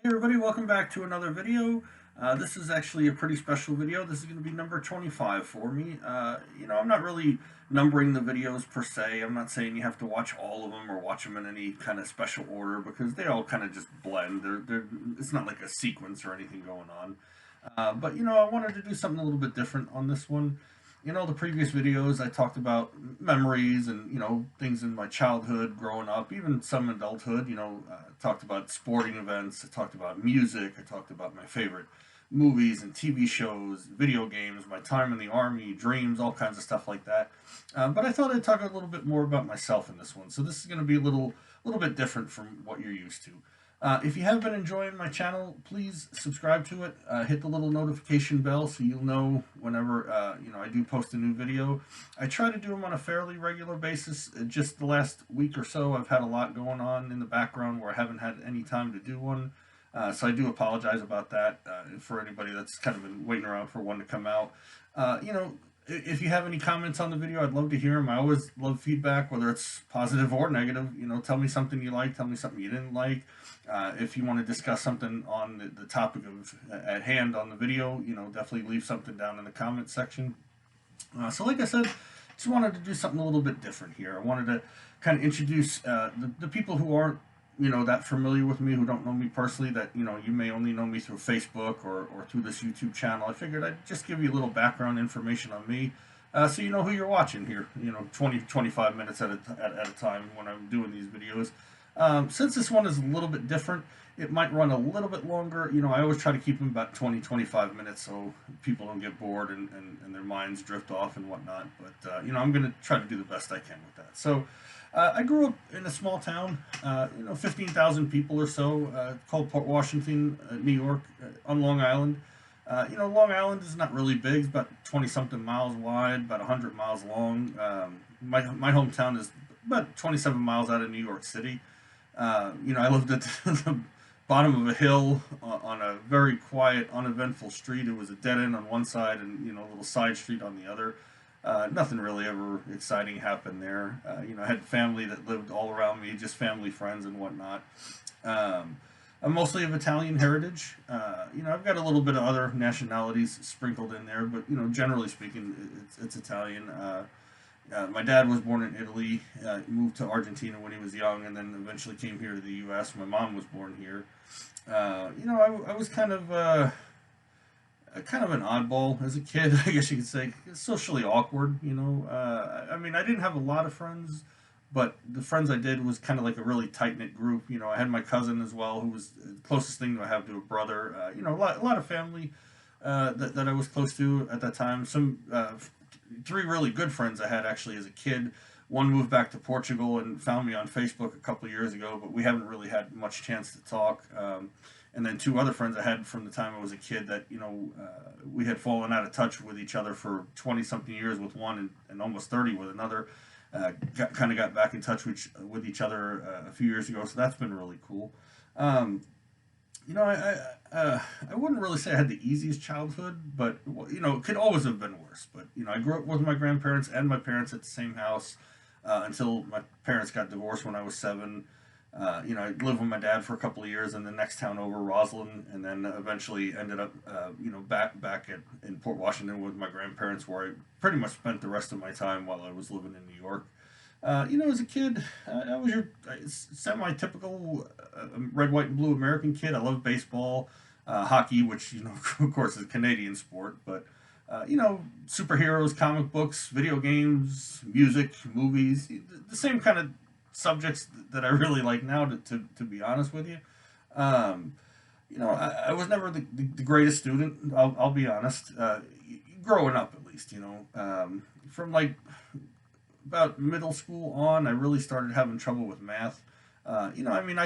Hey everybody, welcome back to another video. This is actually a pretty special video. This is going to be number 25 for me. I'm not really numbering the videos per se. I'm not saying you have to watch all of them or watch them in any kind of special order because they all kind of just blend. It's not like a sequence or anything going on. But I wanted to do something a little bit different on this one. The previous videos I talked about memories and, things in my childhood, growing up, even some adulthood. Talked about sporting events, I talked about music, I talked about my favorite movies and TV shows, video games, my time in the army, dreams, all kinds of stuff like that. But I thought I'd talk a little bit more about myself in this one. So this is going to be a little bit different from what you're used to. If you have been enjoying my channel, please subscribe to it. Hit the little notification bell so you'll know whenever I do post a new video. I try to do them on a fairly regular basis. Just the last week or so, I've had a lot going on in the background where I haven't had any time to do one. So I do apologize about that for anybody that's kind of been waiting around for one to come out. Uh, you know, if you have any comments on the video, I'd love to hear them. I always love feedback, whether it's positive or negative. Tell me something you like, tell me something you didn't like. If you want to discuss something on the topic of at hand on the video, definitely leave something down in the comment section. So, like I said, just wanted to do something a little bit different here. I wanted to kind of introduce the people who aren't, that familiar with me, who don't know me personally, that, you may only know me through Facebook or through this YouTube channel. I figured I'd just give you a little background information on me. So you know who you're watching here, 20, 25 minutes at a time when I'm doing these videos. Since this one is a little bit different, it might run a little bit longer. I always try to keep them about 20, 25 minutes so people don't get bored and their minds drift off and whatnot. But, I'm going to try to do the best I can with that. So, I grew up in a small town, 15,000 people or so, called Port Washington, New York, on Long Island. Long Island is not really big. It's about 20 something miles wide, about 100 miles long. My hometown is about 27 miles out of New York City. I lived at the bottom of a hill on a very quiet, uneventful street. It was a dead end on one side and, a little side street on the other. Nothing really ever exciting happened there. I had family that lived all around me, just family, friends, and whatnot. Um, I'm mostly of Italian heritage. I've got a little bit of other nationalities sprinkled in there, but, generally speaking, it's Italian. My dad was born in Italy, moved to Argentina when he was young, and then eventually came here to the U.S. My mom was born here. I was kind of an oddball as a kid, I guess you could say, socially awkward. I didn't have a lot of friends, but the friends I did was kind of like a really tight knit group. I had my cousin as well, who was the closest thing I have to a brother. A lot of family that I was close to at that time. Some three really good friends I had actually as a kid. One moved back to Portugal and found me on Facebook a couple of years ago, but we haven't really had much chance to talk. And then two other friends I had from the time I was a kid that we had fallen out of touch with each other for 20 something years with one and almost 30 with another. Got back in touch with each other a few years ago, so that's been really cool. Um, I wouldn't really say I had the easiest childhood, but it could always have been worse. But I grew up with my grandparents and my parents at the same house until my parents got divorced when I was 7. I lived with my dad for a couple of years in the next town over, Roslyn, and then eventually ended up, back in Port Washington with my grandparents, where I pretty much spent the rest of my time while I was living in New York. As a kid, I was your semi-typical red, white, and blue American kid. I loved baseball, hockey, which of course, is a Canadian sport, but superheroes, comic books, video games, music, movies, the same kind of subjects that I really like now. To be honest with you, I was never the greatest student. I'll be honest. Growing up, at least, from like about middle school on, I really started having trouble with math. I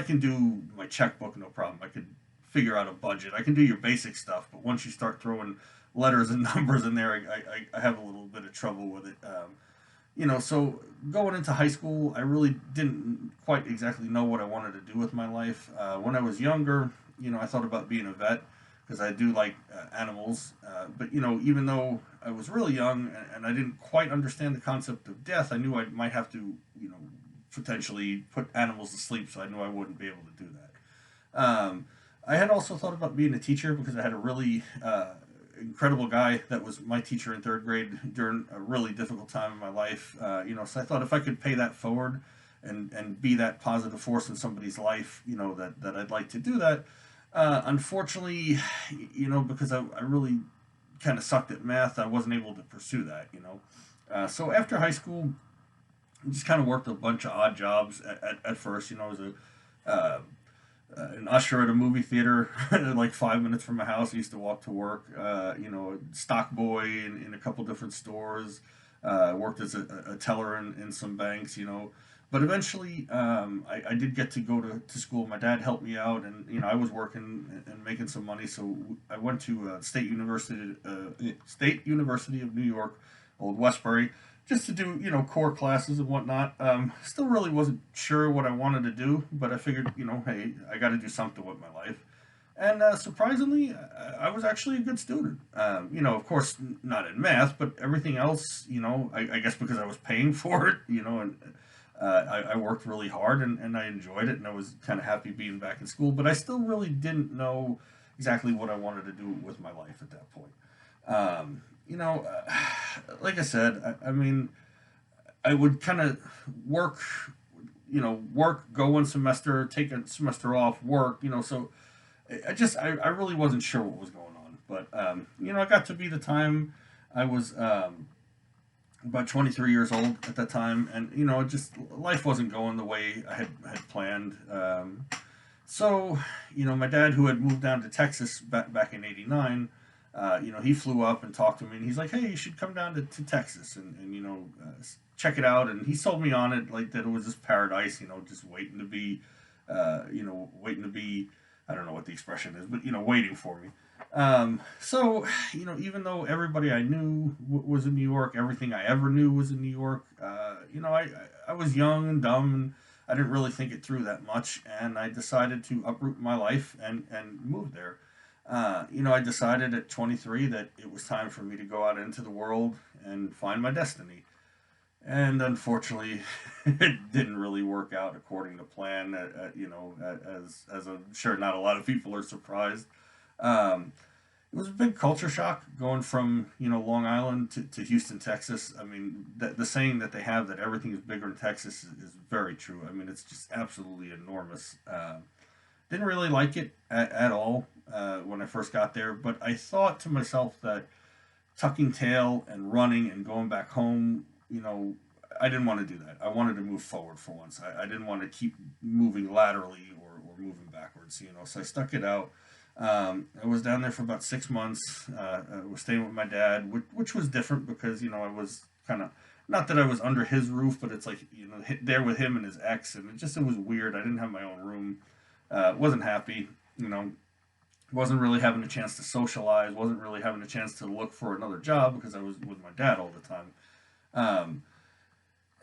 can do my checkbook no problem. I could figure out a budget. I can do your basic stuff, but once you start throwing letters and numbers in there, I have a little bit of trouble with it. So going into high school, I really didn't quite exactly know what I wanted to do with my life. When I was younger, I thought about being a vet because I do like animals. But even though I was really young and I didn't quite understand the concept of death, I knew I might have to, potentially put animals to sleep. So I knew I wouldn't be able to do that. I had also thought about being a teacher because I had a really incredible guy that was my teacher in third grade during a really difficult time in my life. So I thought if I could pay that forward and be that positive force in somebody's life, that I'd like to do that. Unfortunately, because I really kind of sucked at math, I wasn't able to pursue that. So after high school, I just kind of worked a bunch of odd jobs at first. I was an usher at a movie theater, like 5 minutes from my house. I used to walk to work. Stock boy in a couple different stores. Worked as a teller in some banks. But eventually, I did get to go to school. My dad helped me out, and I was working and making some money. So I went to State University of New York, Old Westbury, just to do core classes and whatnot. Still really wasn't sure what I wanted to do, but I figured hey, I got to do something with my life. And surprisingly, I was actually a good student. Of course, not in math, but everything else. I guess because I was paying for it. And I worked really hard and I enjoyed it, and I was kind of happy being back in school. But I still really didn't know exactly what I wanted to do with my life at that point. Um, like I said, I mean, I would kind of work, go one semester, take a semester off, work, so I really wasn't sure what was going on. But, I got to be the time I was about 23 years old at that time, and, just life wasn't going the way I had planned. So, my dad, who had moved down to Texas back in '89, he flew up and talked to me, and he's like, "Hey, you should come down to Texas and check it out." And he sold me on it, like that it was just paradise, just waiting to be, waiting to be. I don't know what the expression is, but waiting for me. So even though everybody I knew was in New York, everything I ever knew was in New York. I was young and dumb, and I didn't really think it through that much, and I decided to uproot my life and move there. I decided at 23 that it was time for me to go out into the world and find my destiny. And unfortunately, it didn't really work out according to plan. As I'm sure not a lot of people are surprised. Um, it was a big culture shock going from Long Island to Houston, Texas. I mean, the saying that they have that everything is bigger in Texas is very true. I mean, it's just absolutely enormous. Didn't really like it at all when I first got there, but I thought to myself that tucking tail and running and going back home, I didn't want to do that. I wanted to move forward for once. I didn't want to keep moving laterally or moving backwards, so I stuck it out. I was down there for about 6 months. I was staying with my dad, which was different because, I was kind of, not that I was under his roof, but it's like, there with him and his ex, and it was weird. I didn't have my own room. Wasn't happy, wasn't really having a chance to socialize, wasn't really having a chance to look for another job because I was with my dad all the time. Um,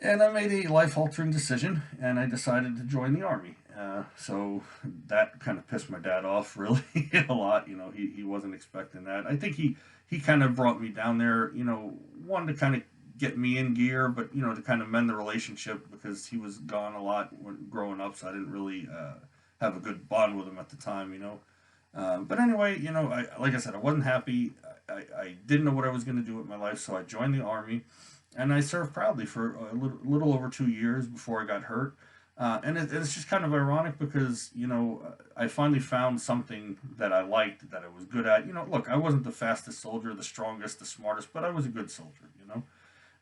and I made a life altering decision and I decided to join the Army. So that kind of pissed my dad off really a lot. He wasn't expecting that. I think he kind of brought me down there, wanted to kind of get me in gear, but, to kind of mend the relationship because he was gone a lot when growing up, so I didn't really have a good bond with him at the time. But anyway, like I said, I wasn't happy. I didn't know what I was going to do with my life, so I joined the Army, and I served proudly for a little over 2 years before I got hurt. It's just kind of ironic because I finally found something that I liked, that I was good at. Look, I wasn't the fastest soldier, the strongest, the smartest, but I was a good soldier.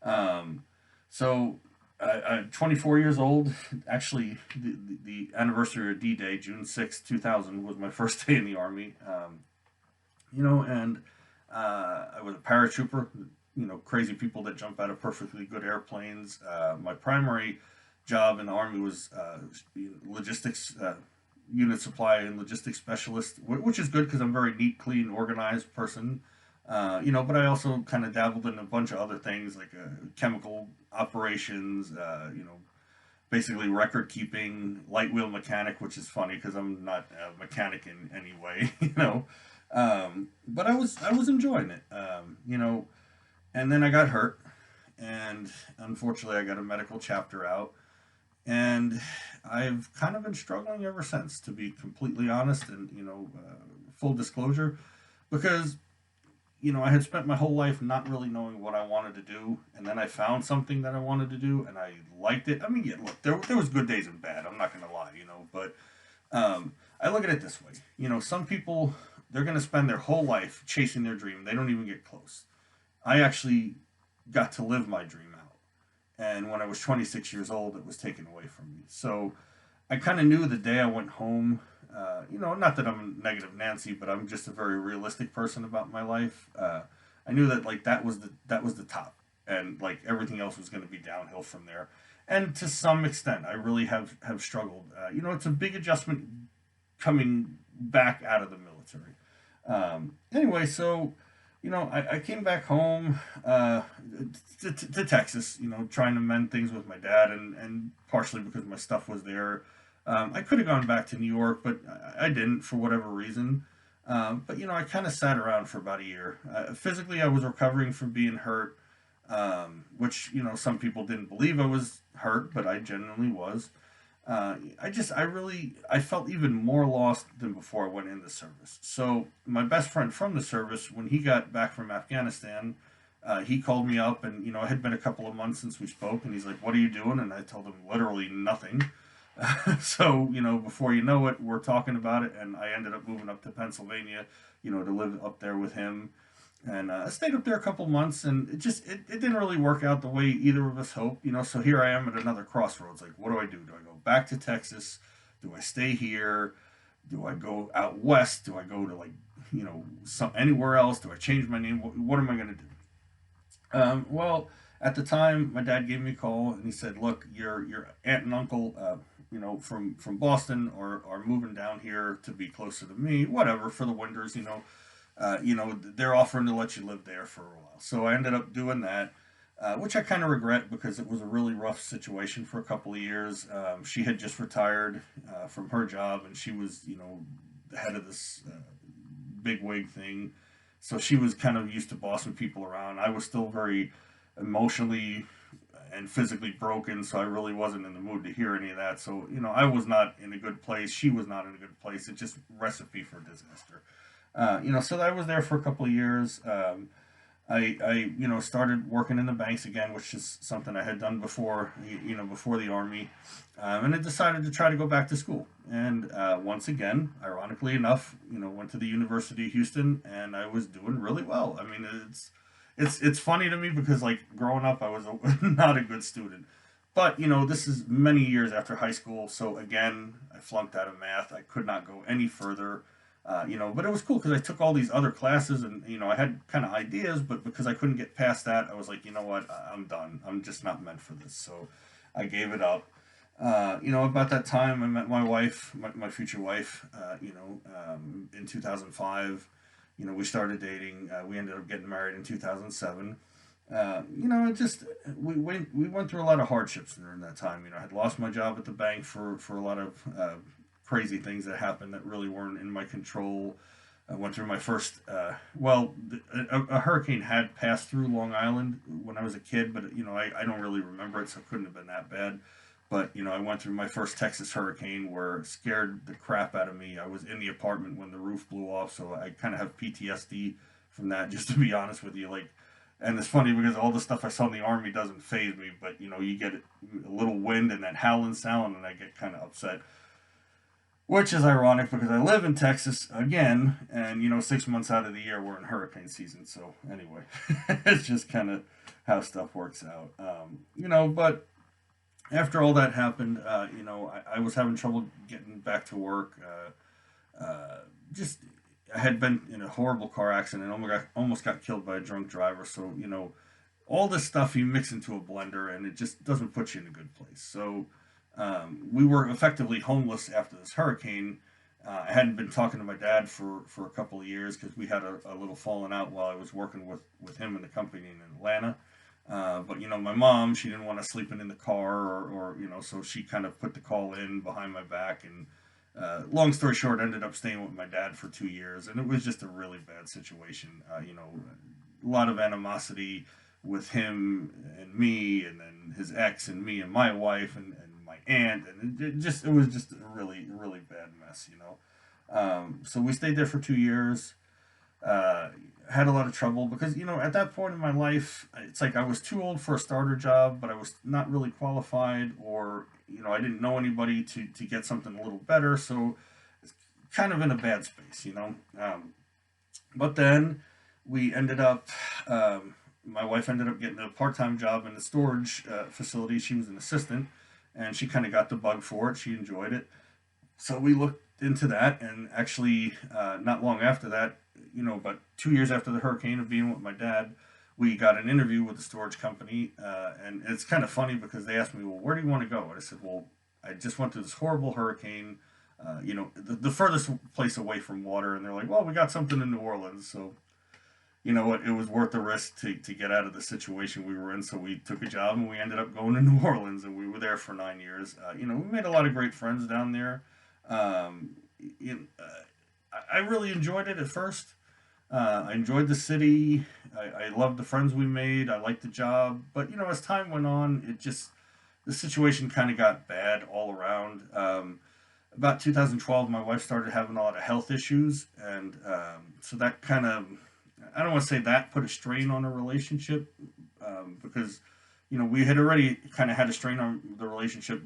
Um, so I'm 24 years old. Actually, the anniversary of D-Day, June 6, 2000, was my first day in the Army. And I was a paratrooper. Crazy people that jump out of perfectly good airplanes. My primary job in the Army was logistics, unit supply and logistics specialist, which is good because I'm a very neat, clean, organized person. But I also kind of dabbled in a bunch of other things like chemical operations, basically record keeping, light wheel mechanic, which is funny because I'm not a mechanic in any way, But I was enjoying it, and then I got hurt, and unfortunately I got a medical chapter out, And I've kind of been struggling ever since, to be completely honest, and full disclosure, because I had spent my whole life not really knowing what I wanted to do, and then I found something that I wanted to do, and I liked it. I mean, yeah, look, there was good days and bad. I'm not gonna lie, but I look at it this way. Some people, they're gonna spend their whole life chasing their dream. They don't even get close. I actually got to live my dream out, and when I was 26 years old, it was taken away from me. So I kind of knew the day I went home. Not that I'm a negative Nancy, but I'm just a very realistic person about my life. I knew that like that was the top, and like everything else was going to be downhill from there. And to some extent, I really have struggled. It's a big adjustment coming back out of the military. Anyway, so I came back home to Texas, trying to mend things with my dad, and partially because my stuff was there. I could have gone back to New York, but I didn't for whatever reason. But I kind of sat around for about a year. Physically, I was recovering from being hurt, which some people didn't believe I was hurt, but I genuinely was. I felt even more lost than before I went in the service. So my best friend from the service, when he got back from Afghanistan, he called me up, and it had been a couple of months since we spoke, and he's like, "What are you doing?" And I told him literally nothing. So before you know it, we're talking about it, and I ended up moving up to Pennsylvania, to live up there with him, and I stayed up there a couple months, and it didn't really work out the way either of us hoped. So here I am at another crossroads. Like, what do I do? Do I go back to Texas? Do I stay here? Do I go out west? Do I go to, like, anywhere else? Do I change my name? What am I going to do? Well, at the time, my dad gave me a call, and he said, "Look, your aunt and uncle, from Boston, are moving down here to be closer to me. Whatever, for the winters, they're offering to let you live there for a while." So I ended up doing that, which I kind of regret, because it was a really rough situation for a couple of years. She had just retired from her job, and she was, the head of this big wig thing. So she was kind of used to bossing people around. I was still very emotionally and physically broken, so I really wasn't in the mood to hear any of that. So, I was not in a good place. She was not in a good place. It's just recipe for disaster. So I was there for a couple of years. I started working in the banks again, which is something I had done before, before the army. And I decided to try to go back to school. And once again, ironically enough, went to the University of Houston, and I was doing really well. I mean, it's funny to me because, like, growing up, I was not a good student. But this is many years after high school, so again, I flunked out of math. I could not go any further. But it was cool because I took all these other classes, and I had kind of ideas, but because I couldn't get past that, I was like, you know what, I'm done. I'm just not meant for this. So I gave it up. About that time, I met my wife, my future wife. In 2005. We started dating. We ended up getting married in 2007. It just we went through a lot of hardships during that time. I had lost my job at the bank for a lot of crazy things that happened that really weren't in my control. I went through my first, a hurricane had passed through Long Island when I was a kid, but I don't really remember it, so it couldn't have been that bad. But I went through my first Texas hurricane, where it scared the crap out of me. I was in the apartment when the roof blew off, so I kind of have PTSD from that. Just to be honest with you, like, and it's funny because all the stuff I saw in the army doesn't phase me, but you get a little wind and that howling sound, and I get kind of upset. Which is ironic because I live in Texas again, and 6 months out of the year we're in hurricane season. So anyway, it's just kind of how stuff works out. But after all that happened, I was having trouble getting back to work. Just I had been in a horrible car accident and almost got killed by a drunk driver. So all this stuff you mix into a blender, and it just doesn't put you in a good place. So we were effectively homeless after this hurricane. I hadn't been talking to my dad for a couple of years because we had a little falling out while I was working with him in the company in Atlanta. But my mom, she didn't want to sleeping in the car, or so she kind of put the call in behind my back. And long story short, ended up staying with my dad for 2 years, and it was just a really bad situation. A lot of animosity with him and me, and then his ex and me and my wife, and my hand, and it was just a really really bad mess, you know. So we stayed there for 2 years. Uh, had a lot of trouble because, you know, at that point in my life, it's like I was too old for a starter job, but I was not really qualified, or, you know, I didn't know anybody to get something a little better. So it's kind of in a bad space, you know. But then we ended up, my wife ended up getting a part time job in the storage facility. She was an assistant, and she kind of got the bug for it. She enjoyed it. So we looked into that, and actually, not long after that, you know, about 2 years after the hurricane, of being with my dad, we got an interview with the storage company. And it's kind of funny because they asked me, well, where do you want to go? And I said, well, I just went through this horrible hurricane, you know, the furthest place away from water. And they're like, well, we got something in New Orleans. So, you know what, it was worth the risk to get out of the situation we were in. So we took a job, and we ended up going to New Orleans, and we were there for 9 years. You know, we made a lot of great friends down there. Um, I really enjoyed it at first. I enjoyed the city. I loved the friends we made. I liked the job. But, you know, as time went on, the situation kind of got bad all around. About 2012, my wife started having a lot of health issues. And so that kind of, I don't want to say that put a strain on our relationship, because, you know, we had already kind of had a strain on the relationship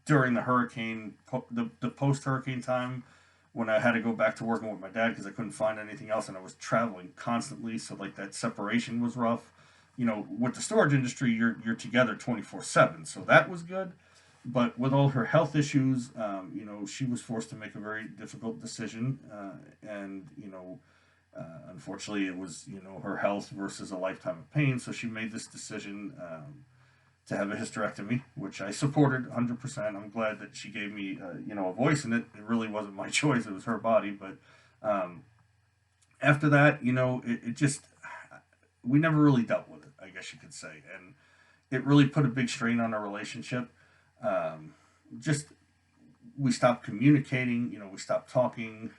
during the hurricane, the post hurricane time, when I had to go back to working with my dad because I couldn't find anything else, and I was traveling constantly. So like that separation was rough. You know, with the storage industry, you're together 24/7, so that was good. But with all her health issues, you know, she was forced to make a very difficult decision, and you know, unfortunately, it was, you know, her health versus a lifetime of pain. So she made this decision. To have a hysterectomy, which I supported 100%. I'm glad that she gave me, you know, a voice in it. It really wasn't my choice; it was her body. But um, after that, you know, it just, we never really dealt with it, I guess you could say, and it really put a big strain on our relationship. Um, just we stopped communicating. You know, we stopped talking.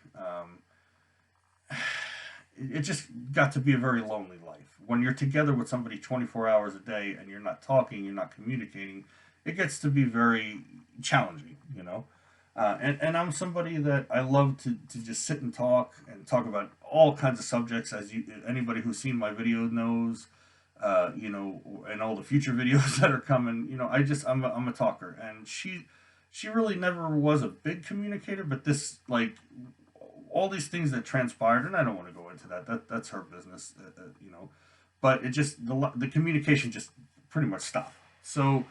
It just got to be a very lonely life. When you're together with somebody 24 hours a day and you're not talking, you're not communicating, it gets to be very challenging, you know? And I'm somebody that I love to just sit and talk about all kinds of subjects, as anybody who's seen my video knows, you know, and all the future videos that are coming. You know, I'm a talker, and she really never was a big communicator, but this, like, all these things that transpired, and I don't want to go into that. That's her business, you know. But it just, the communication just pretty much stopped. So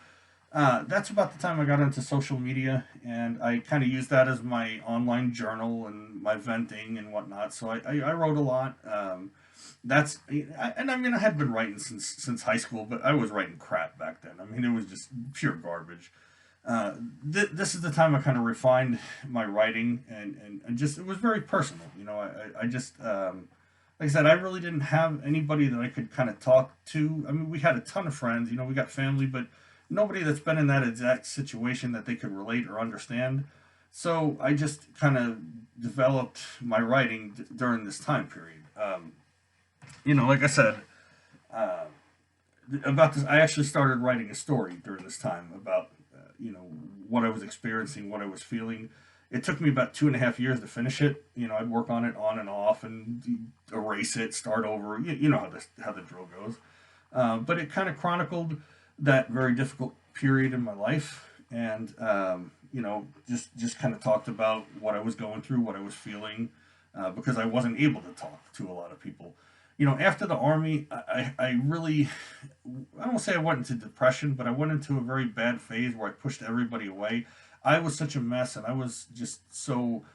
that's about the time I got into social media, and I kind of used that as my online journal and my venting and whatnot. So I wrote a lot. And I mean, I had been writing since high school, but I was writing crap back then. I mean, it was just pure garbage. This is the time I kind of refined my writing, and just, it was very personal. You know, I just, like I said, I really didn't have anybody that I could kind of talk to. I mean, we had a ton of friends, you know, we got family, but nobody that's been in that exact situation that they could relate or understand. So I just kind of developed my writing during this time period. You know, like I said, uh, about this, I actually started writing a story during this time about, you know, what I was experiencing, what I was feeling. It took me about 2.5 years to finish it. You know, I'd work on it on and off, and erase it, start over. You know how the drill goes. But it kind of chronicled that very difficult period in my life, and you know, just kind of talked about what I was going through, what I was feeling, because I wasn't able to talk to a lot of people. You know, after the army, I really, I don't say I went into depression, but I went into a very bad phase where I pushed everybody away. I was such a mess, and I was just so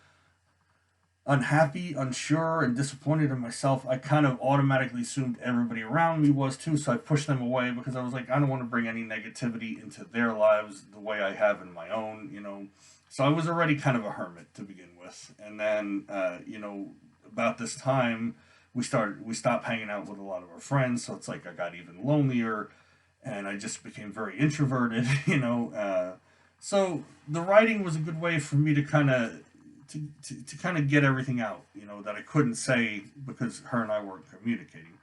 unhappy, unsure, and disappointed in myself. I kind of automatically assumed everybody around me was too, so I pushed them away because I was like, I don't want to bring any negativity into their lives the way I have in my own, you know. So I was already kind of a hermit to begin with. And then, you know, about this time, we stopped hanging out with a lot of our friends, so it's like I got even lonelier, and I just became very introverted, you know. So the writing was a good way for me to kind of to kind of get everything out, you know, that I couldn't say because her and I weren't communicating.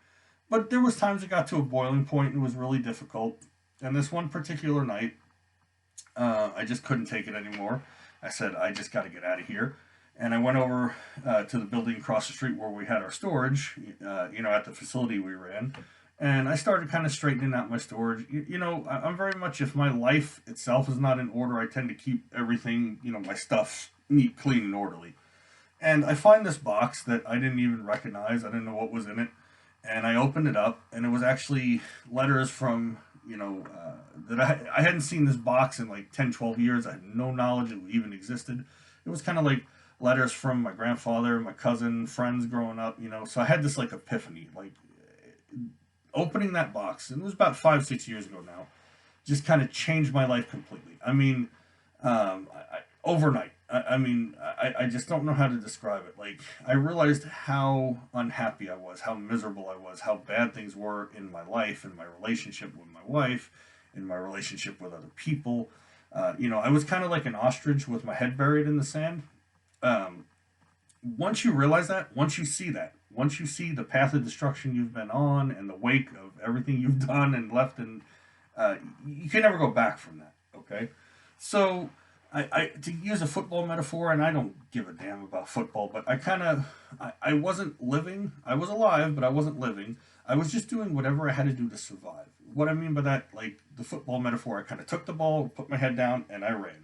But there was times it got to a boiling point and it was really difficult. And this one particular night, I just couldn't take it anymore. I said, I just got to get out of here. And I went over to the building across the street where we had our storage, at the facility we ran. And I started kind of straightening out my storage. I'm very much, if my life itself is not in order, I tend to keep everything, my stuff neat, clean, and orderly. And I find this box that I didn't even recognize. I didn't know what was in it. And I opened it up, and it was actually letters from, that I hadn't seen this box in like 10, 12 years. I had no knowledge it even existed. It was kind of like letters from my grandfather, my cousin, friends growing up, So I had this like epiphany, like opening that box, and it was about 5, 6 years ago now, just kind of changed my life completely. I mean, overnight. I just don't know how to describe it. Like, I realized how unhappy I was, how miserable I was, how bad things were in my life, in my relationship with my wife, in my relationship with other people. I was kind of like an ostrich with my head buried in the sand. Um, Once you realize that, once you see the path of destruction you've been on and the wake of everything you've done and left, and you can never go back from that. Okay, so to use a football metaphor, and I don't give a damn about football, but I wasn't living. I was alive, but I wasn't living. I was just doing whatever I had to do to survive. What I mean by that, like the football metaphor, I kind of took the ball, put my head down, and I ran.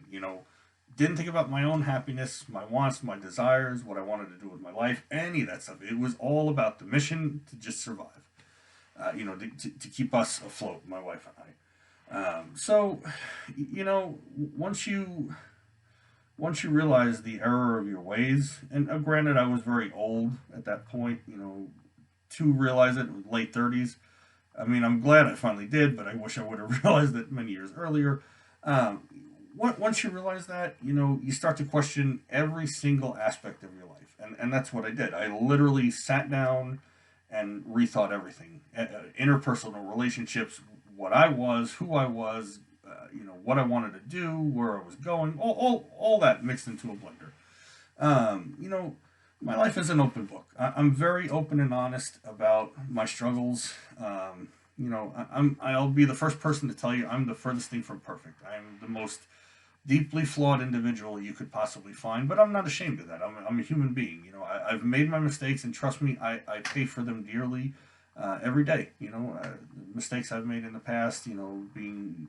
Didn't think about my own happiness, my wants, my desires, what I wanted to do with my life, any of that stuff. It was all about the mission to just survive, to keep us afloat, my wife and I. So, once you realize the error of your ways, and granted, I was very old at that point, to realize it, late 30s. I mean, I'm glad I finally did, but I wish I would have realized it many years earlier. Um, Once you realize that, you start to question every single aspect of your life. And that's what I did. I literally sat down and rethought everything, interpersonal relationships, what I was, who I was, what I wanted to do, where I was going, all that mixed into a blender. My life is an open book. I'm very open and honest about my struggles. I'll be the first person to tell you I'm the furthest thing from perfect. I'm the most deeply flawed individual you could possibly find, but I'm not ashamed of that. I'm a human being. I've made my mistakes, and trust me, I pay for them dearly every day. Mistakes I've made in the past, being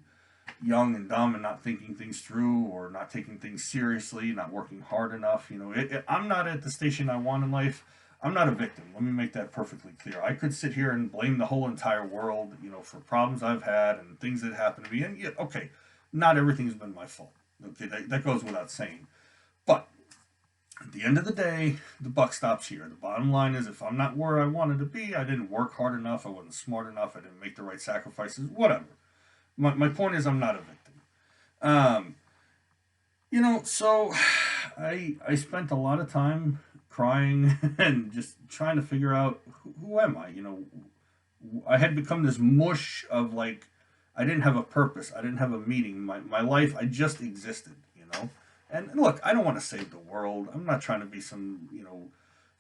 young and dumb and not thinking things through, or not taking things seriously, not working hard enough. I'm not at the station I want in life. I'm not a victim. Let me make that perfectly clear. I could sit here and blame the whole entire world, for problems I've had and things that happened to me. And yet, okay, not everything's been my fault. Okay, that goes without saying. But at the end of the day, the buck stops here. The bottom line is, if I'm not where I wanted to be, I didn't work hard enough, I wasn't smart enough, I didn't make the right sacrifices, whatever. My point is, I'm not a victim. Um, so I spent a lot of time crying and just trying to figure out who am I. I had become this mush of, like, I didn't have a purpose. I didn't have a meaning. My life, I just existed. And look, I don't want to save the world. I'm not trying to be some,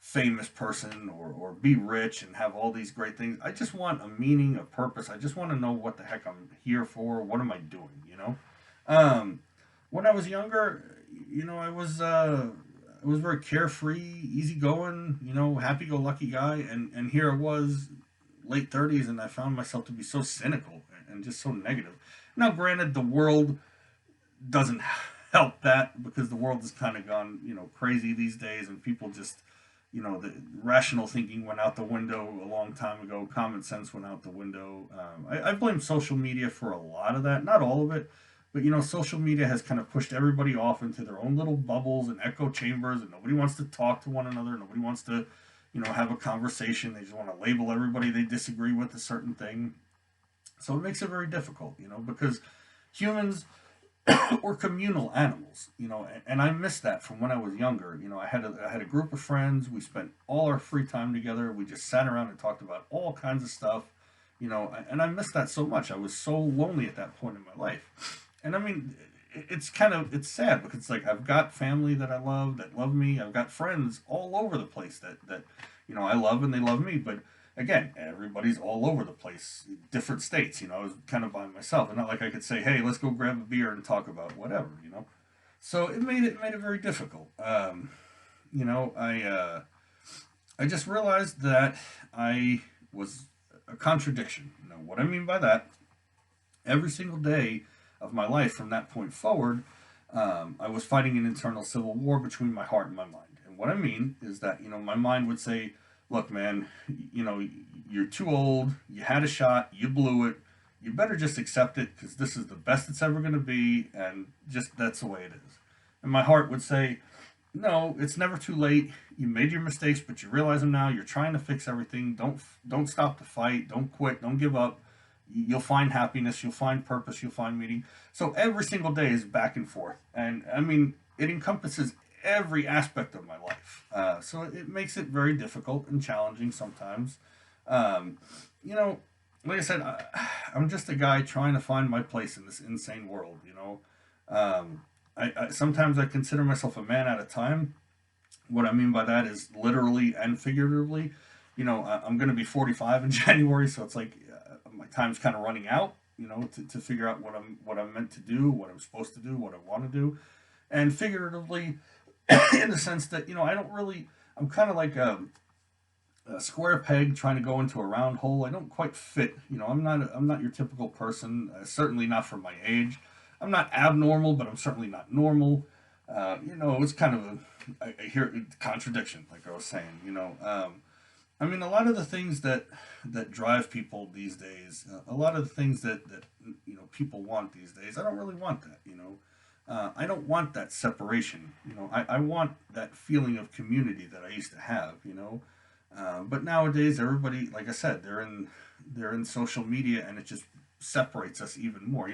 famous person, or be rich and have all these great things. I just want a meaning, a purpose. I just want to know what the heck I'm here for. What am I doing? Um, when I was younger, I was very carefree, easygoing, happy-go-lucky guy, and here I was, late 30s, and I found myself to be so cynical and just so negative. Now, granted, the world doesn't help that, because the world has kind of gone, crazy these days, and people just, the rational thinking went out the window a long time ago. Common sense went out the window. I blame social media for a lot of that, not all of it, but social media has kind of pushed everybody off into their own little bubbles and echo chambers, and nobody wants to talk to one another. Nobody wants to, have a conversation. They just want to label everybody they disagree with a certain thing. So it makes it very difficult, because humans or communal animals, and I missed that from when I was younger. I had a group of friends. We spent all our free time together. We just sat around and talked about all kinds of stuff, and I missed that so much. I was so lonely at that point in my life. And I mean, it's sad, because it's like, I've got family that I love, that love me. I've got friends all over the place that I love, and they love me. But again, everybody's all over the place, different states. I was kind of by myself, and not like I could say, "Hey, let's go grab a beer and talk about whatever." So it made it very difficult. You know, I just realized that I was a contradiction. What I mean by that, every single day of my life from that point forward, I was fighting an internal civil war between my heart and my mind. And what I mean is that, my mind would say, look, man, you're too old, you had a shot, you blew it, you better just accept it because this is the best it's ever going to be, and just that's the way it is. And my heart would say, no, it's never too late. You made your mistakes, but you realize them now. You're trying to fix everything. Don't stop the fight. Don't quit. Don't give up. You'll find happiness. You'll find purpose. You'll find meaning. So every single day is back and forth, and I mean it encompasses every aspect of my life. So it makes it very difficult and challenging sometimes. Um, you know, like I said, I'm just a guy trying to find my place in this insane world. I sometimes I consider myself a man at a time. What I mean by that is literally and figuratively. I'm going to be 45 in January, so it's like my time's kind of running out. To figure out what I'm meant to do, what I'm supposed to do, what I want to do, and figuratively, in the sense that I don't really. I'm kind of like a square peg trying to go into a round hole. I don't quite fit. I'm not your typical person. Certainly not for my age. I'm not abnormal, but I'm certainly not normal. It's kind of I hear contradiction, like I was saying. I mean, a lot of the things that drive people these days, a lot of the things that people want these days, I don't really want that. I don't want that separation. I want that feeling of community that I used to have. But nowadays, everybody, like I said, they're in social media, and it just separates us even more.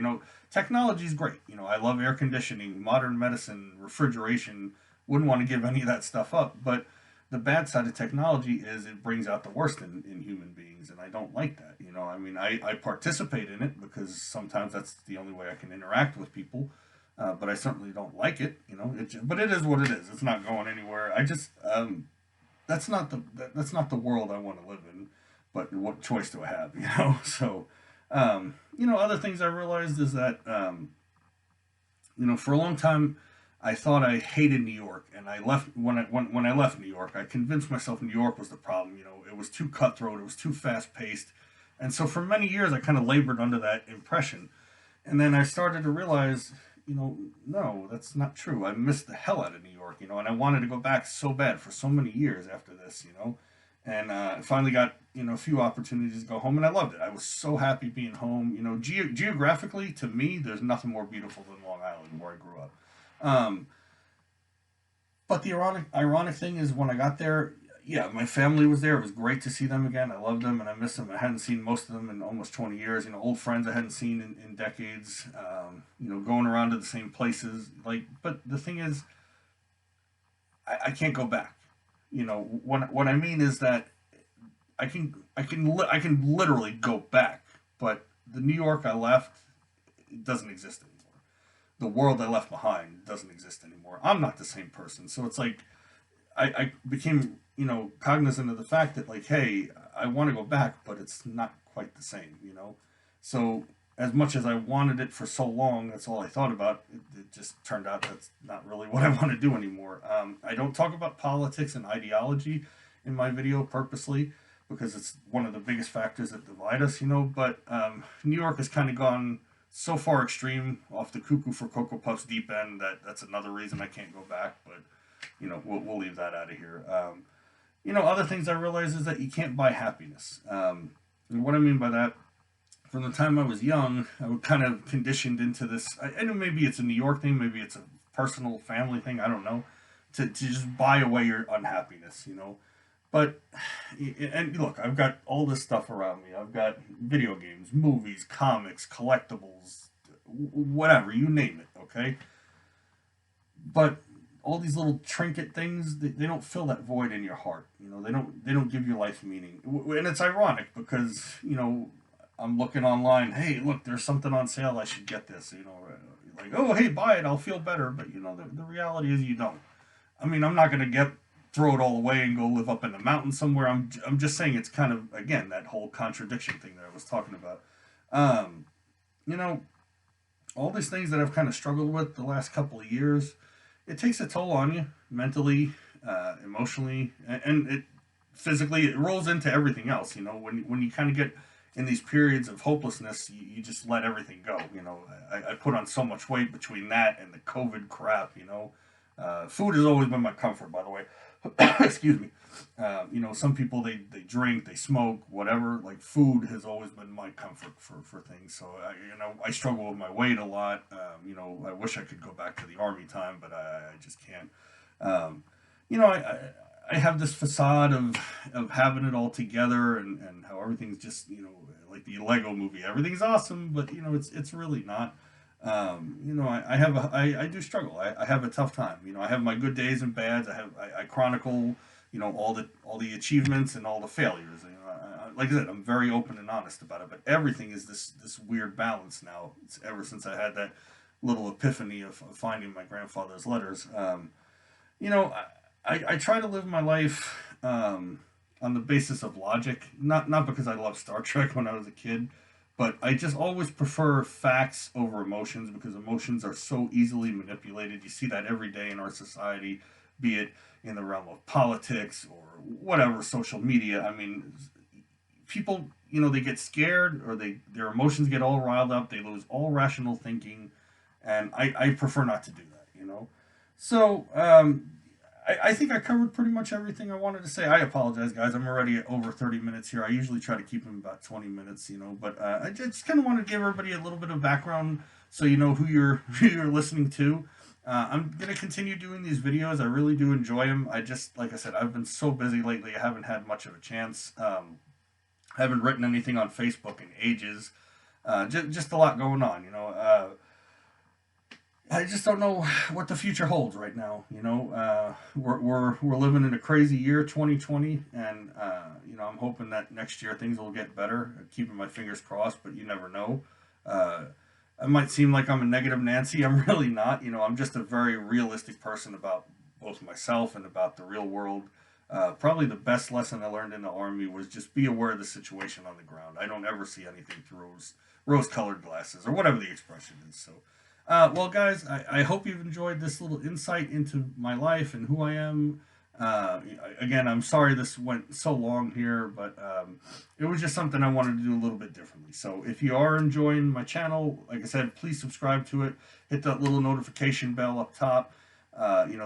Technology is great. I love air conditioning, modern medicine, refrigeration. Wouldn't want to give any of that stuff up, but the bad side of technology is it brings out the worst in human beings, and I don't like that. I mean, I participate in it because sometimes that's the only way I can interact with people, but I certainly don't like it. But it is what it is. It's not going anywhere. I just that's not the world I want to live in. But what choice do I have? So other things I realized is that for a long time I thought I hated New York, and I left when I left New York. I convinced myself New York was the problem. It was too cutthroat, it was too fast paced, and so for many years I kind of labored under that impression. And then I started to realize, no, that's not true. I missed the hell out of New York, and I wanted to go back so bad for so many years after this. And I finally got a few opportunities to go home, and I loved it. I was so happy being home. Geographically, to me, there's nothing more beautiful than Long Island, where I grew up. Um, but the ironic thing is, when I got there, yeah, my family was there. It was great to see them again. I loved them and I miss them. I hadn't seen most of them in almost 20 years. Old friends I hadn't seen in decades. Going around to the same places. But the thing is, I can't go back. What I mean is that I can literally go back, but the New York I left, it doesn't exist anymore. The world I left behind doesn't exist anymore. I'm not the same person. So it's like I became, cognizant of the fact that, like, hey, I want to go back, but it's not quite the same. So as much as I wanted it for so long, that's all I thought about. It just turned out that's not really what I want to do anymore. I don't talk about politics and ideology in my video purposely because it's one of the biggest factors that divide us. But New York has kind of gone so far extreme off the cuckoo for Cocoa Puffs deep end that's another reason I can't go back. But we'll leave that out of here. Other things I realize is that you can't buy happiness. And what I mean by that, from the time I was young, I was kind of conditioned into this. I know maybe it's a New York thing, maybe it's a personal family thing. I don't know. To just buy away your unhappiness. But and look, I've got all this stuff around me. I've got video games, movies, comics, collectibles, whatever you name it. Okay, but all these little trinket things, they don't fill that void in your heart. They don't give your life meaning. And it's ironic because I'm looking online. Hey, look, there's something on sale. I should get this. Like, oh, hey, buy it. I'll feel better. But the reality is you don't. I mean, I'm not gonna get throw it all away and go live up in the mountains somewhere. I'm just saying it's kind of, again, that whole contradiction thing that I was talking about. Um, you know, all these things that I've kind of struggled with the last couple of years, it takes a toll on you mentally, emotionally, and it physically. It rolls into everything else. When you kind of get in these periods of hopelessness, you just let everything go. I put on so much weight between that and the COVID crap. Food has always been my comfort, by the way. Excuse me. Some people they drink, they smoke, whatever. Like food has always been my comfort for things. So I struggle with my weight a lot. I wish I could go back to the army time, but I just can't. Um, I have this facade of having it all together and how everything's just like the Lego movie. Everything's awesome, but it's really not. I do struggle. I have a tough time. I have my good days and bads. I chronicle all the achievements and all the failures. Like I said, I'm very open and honest about it. But everything is this weird balance now. It's ever since I had that little epiphany of finding my grandfather's letters. You know, I try to live my life on the basis of logic, not because I loved Star Trek when I was a kid, but I just always prefer facts over emotions because emotions are so easily manipulated. You see that every day in our society, be it in the realm of politics or whatever, social media. I mean, people, they get scared or their emotions get all riled up. They lose all rational thinking, and I prefer not to do that. So I think I covered pretty much everything I wanted to say. I apologize, guys. I'm already at over 30 minutes here. I usually try to keep them about 20 minutes, but I just kind of want to give everybody a little bit of background so you know who you're who you're listening to. I'm gonna continue doing these videos. I really do enjoy them. Like I said, I've been so busy lately. I haven't had much of a chance. I haven't written anything on Facebook in ages. Just a lot going on. I just don't know what the future holds right now. We're living in a crazy year, 2020, and I'm hoping that next year things will get better. Keeping my fingers crossed, but you never know. Uh, I might seem like I'm a negative Nancy. I'm really not. I'm just a very realistic person about both myself and about the real world. Probably the best lesson I learned in the army was just be aware of the situation on the ground. I don't ever see anything through rose-colored glasses or whatever the expression is. So. Well, guys, I hope you've enjoyed this little insight into my life and who I am. Again, I'm sorry this went so long here, but it was just something I wanted to do a little bit differently. So if you are enjoying my channel, like I said, please subscribe to it. Hit that little notification bell up top.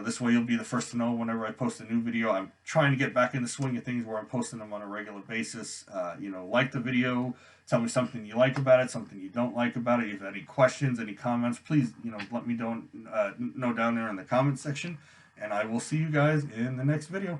This way you'll be the first to know whenever I post a new video. I'm trying to get back in the swing of things where I'm posting them on a regular basis. Like the video. Tell me something you like about it, something you don't like about it. If you have any questions, any comments, please, let me know down there in the comment section. And I will see you guys in the next video.